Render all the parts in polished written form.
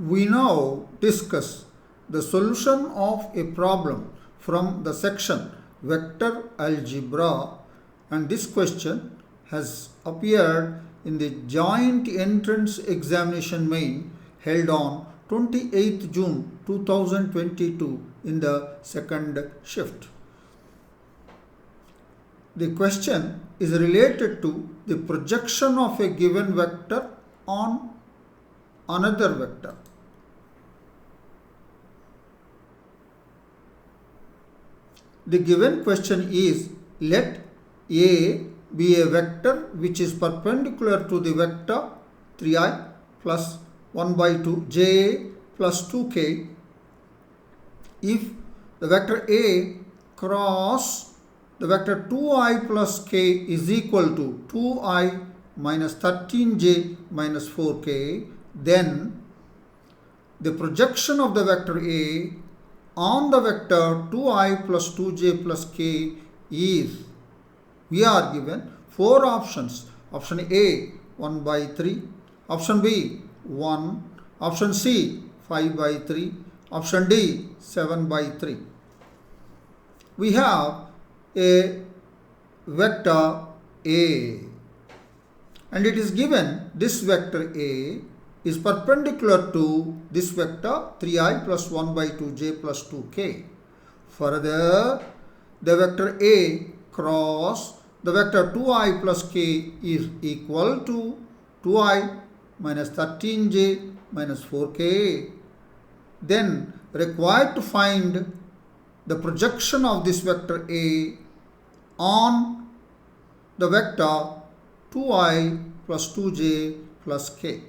We now discuss the solution of a problem from the section Vector Algebra, and this question has appeared in the joint entrance examination main held on 28th June 2022 in the second shift. The question is related to the projection of a given vector on another vector. The given question is, let A be a vector which is perpendicular to the vector 3i plus 1 by 2 j plus 2k if the vector A cross the vector 2i plus k is equal to 2i minus 13j minus 4k, then the projection of the vector A on the vector 2i plus 2j plus k is, we are given four options. Option A 1 by 3, option B 1, option C 5 by 3, option D 7 by 3. We have a vector A, and it is given this vector A is perpendicular to this vector 3i plus 1 by 2j plus 2k. Further, the vector A cross the vector 2i plus k is equal to 2i minus 13j minus 4k. Then required to find the projection of this vector A on the vector 2i plus 2j plus k.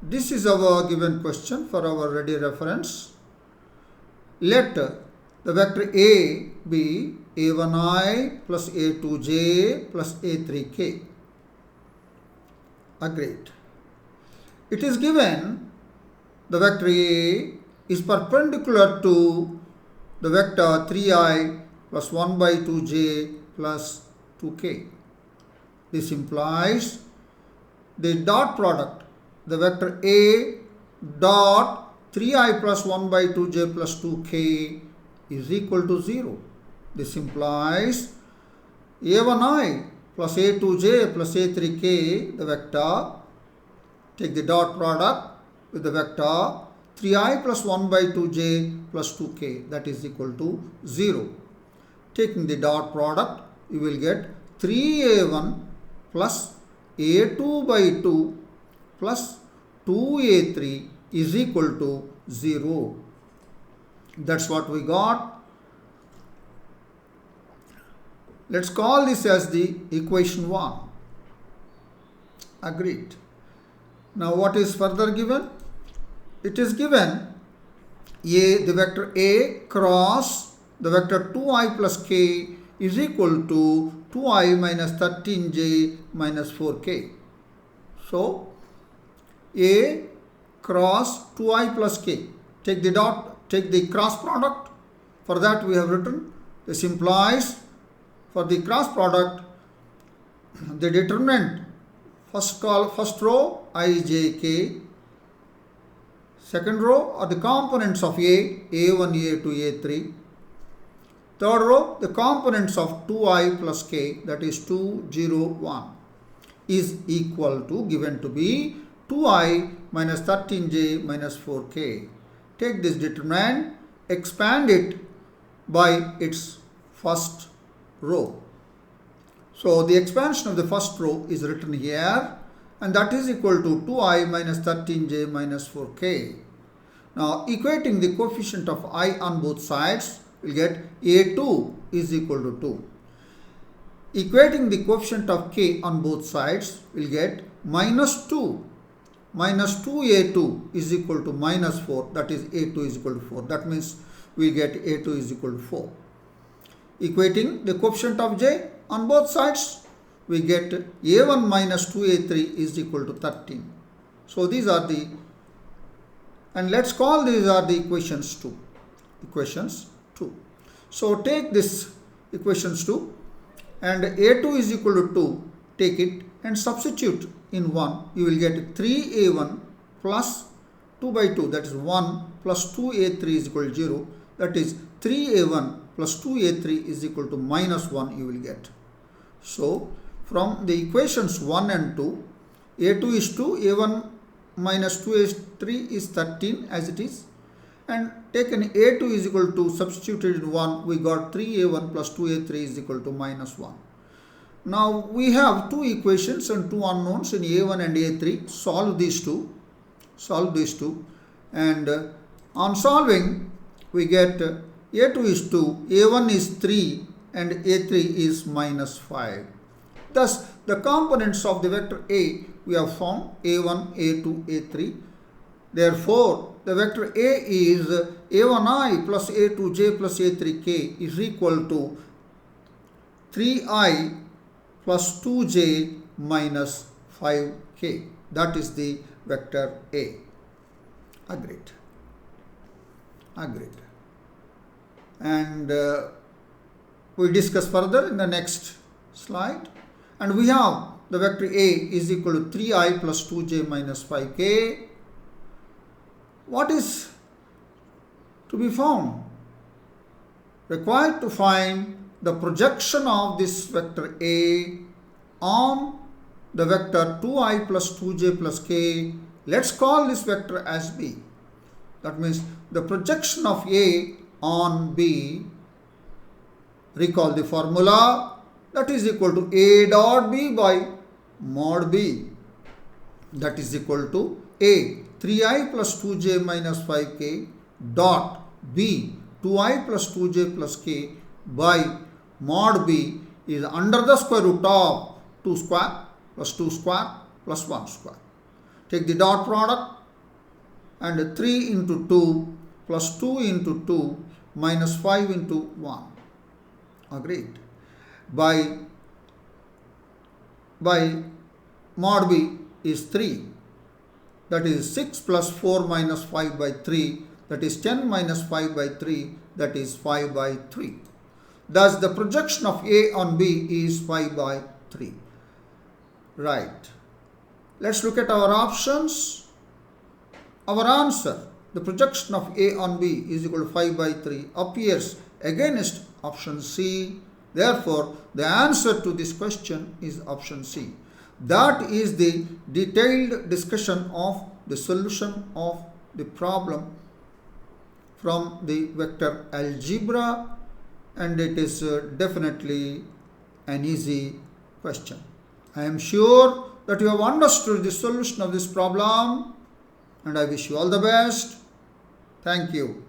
This is our given question for our ready reference. Let the vector A be a1i plus a2j plus a3k. Agreed. It is given the vector A is perpendicular to the vector 3i plus 1 by 2j plus 2k. This implies the dot product, the vector A dot 3i plus 1 by 2j plus 2k is equal to 0. This implies a1i plus a2j plus a3k, the vector, take the dot product with the vector 3i plus 1 by 2j plus 2k, that is equal to 0. Taking the dot product, you will get 3a1 plus a2 by 2 plus 2a3 is equal to 0. That's what we got. Let's call this as the equation 1. Agreed. Now what is further given? It is given the vector A cross the vector 2i plus k is equal to 2i minus 13j minus 4k. So A cross 2i plus k. Take the dot, take the cross product. For that we have written, this implies for the cross product, the determinant, first row I, j, k. Second row are the components of A, A1, A2, A3. Third row, the components of 2i plus k, that is 2, 0, 1, is equal to, given to be 2i minus 13j minus 4k. Take this determinant, expand it by its first row. So the expansion of the first row is written here, and that is equal to 2i minus 13j minus 4k. Now equating the coefficient of I on both sides, we'll get a2 is equal to 2. Equating the coefficient of k on both sides, we'll get minus 2. Minus 2a2 is equal to minus 4, that is a2 is equal to 4. That means we get a2 is equal to 4. Equating the coefficient of j on both sides, we get a1 minus 2a3 is equal to 13. So these are the, and let's call these are the equations 2. Equations 2. So take this equations 2 and a2 is equal to 2. take it and substitute in 1. You will get 3a1 plus 2 by 2, that is 1 plus 2a3 is equal to 0. That is 3a1 plus 2a3 is equal to minus 1 you will get. So from the equations 1 and 2, a2 is 2, a1 minus 2a3 is 13 as it is, and taken a2 is equal to, substituted in 1, we got 3a1 plus 2a3 is equal to minus 1. Now we have two equations and two unknowns in a1 and a3. Solve these two, and on solving we get a2 is 2, a1 is 3 and a3 is minus 5. Thus the components of the vector A we have found, a1, a2, a3. Therefore the vector A is a1i plus a2j plus a3k is equal to 3i plus 2j minus 5k. That is the vector A. Agreed. And we discuss further in the next slide. And we have the vector A is equal to 3i plus 2j minus 5k. What is to be found? Required to find the projection of this vector A on the vector 2i plus 2j plus k. Let's call this vector as B. That means the projection of A on B, recall the formula, that is equal to A dot B by mod B. That is equal to A 3i plus 2j minus 5k dot B 2i plus 2j plus k by mod B is under the square root of 2 square plus 2 square plus 1 square. Take the dot product, and 3 into 2 plus 2 into 2 minus 5 into 1. Agreed. By mod B is 3. That is 6 plus 4 minus 5 by 3. That is 10 minus 5 by 3. That is 5 by 3. Thus the projection of A on B is 5 by 3. Right. Let's look at our options. Our answer, the projection of A on B is equal to 5 by 3, appears against option C. Therefore, the answer to this question is option C. That is the detailed discussion of the solution of the problem from the vector algebra, and it is definitely an easy question. I am sure that you have understood the solution of this problem, and I wish you all the best. Thank you.